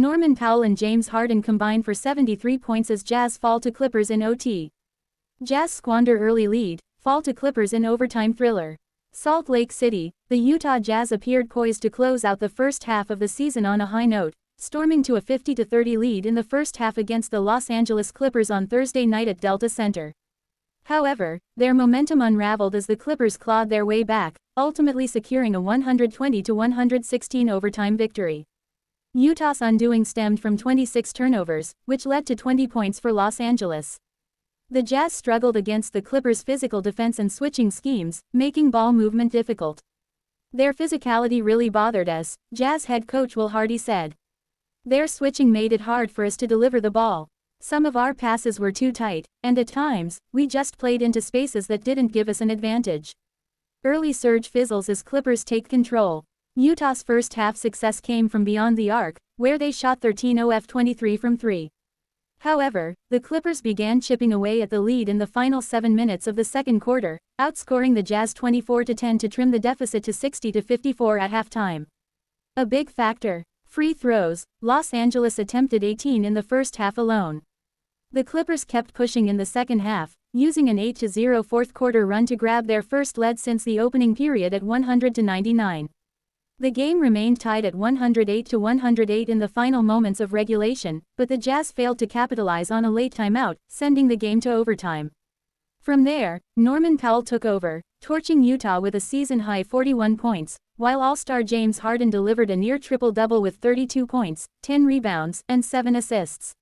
Norman Powell and James Harden combined for 73 points as Jazz fall to Clippers in OT. Jazz squander early lead, fall to Clippers in overtime thriller. Salt Lake City, the Utah Jazz appeared poised to close out the first half of the season on a high note, storming to a 50-30 lead in the first half against the Los Angeles Clippers on Thursday night at Delta Center. However, their momentum unraveled as the Clippers clawed their way back, ultimately securing a 120-116 overtime victory. Utah's undoing stemmed from 26 turnovers, which led to 20 points for Los Angeles. The Jazz struggled against the Clippers' physical defense and switching schemes, making ball movement difficult. Their physicality really bothered us, Jazz head coach Will Hardy said. Their switching made it hard for us to deliver the ball. Some of our passes were too tight, and at times, we just played into spaces that didn't give us an advantage. Early surge fizzles as Clippers take control. Utah's first half success came from beyond the arc, where they shot 13 of 23 from 3. However, the Clippers began chipping away at the lead in the final 7 minutes of the second quarter, outscoring the Jazz 24-10 to trim the deficit to 60-54 at halftime. A big factor: free throws. Los Angeles attempted 18 in the first half alone. The Clippers kept pushing in the second half, using an 8-0 fourth quarter run to grab their first lead since the opening period at 100-99. The game remained tied at 108-108 in the final moments of regulation, but the Jazz failed to capitalize on a late timeout, sending the game to overtime. From there, Norman Powell took over, torching Utah with a season-high 41 points, while All-Star James Harden delivered a near triple-double with 32 points, 10 rebounds, and 7 assists.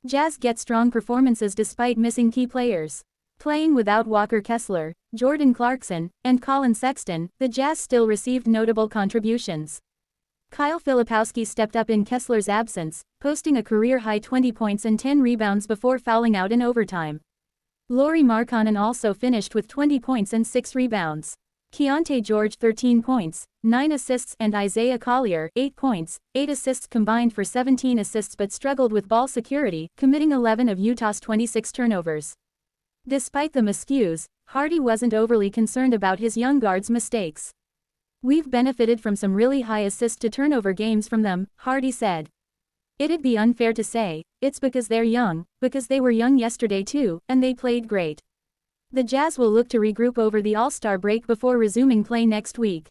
Jazz get strong performances despite missing key players. Playing without Walker Kessler, Jordan Clarkson, and Colin Sexton, the Jazz still received notable contributions. Kyle Filipowski stepped up in Kessler's absence, posting a career-high 20 points and 10 rebounds before fouling out in overtime. Lauri Markkanen also finished with 20 points and 6 rebounds. Keontae George 13 points, 9 assists, and Isaiah Collier 8 points, 8 assists combined for 17 assists but struggled with ball security, committing 11 of Utah's 26 turnovers. Despite the miscues, Hardy wasn't overly concerned about his young guards' mistakes. "We've benefited from some really high assist-to-turnover games from them," Hardy said. "It'd be unfair to say it's because they're young, because they were young yesterday too, and they played great." The Jazz will look to regroup over the All-Star break before resuming play next week.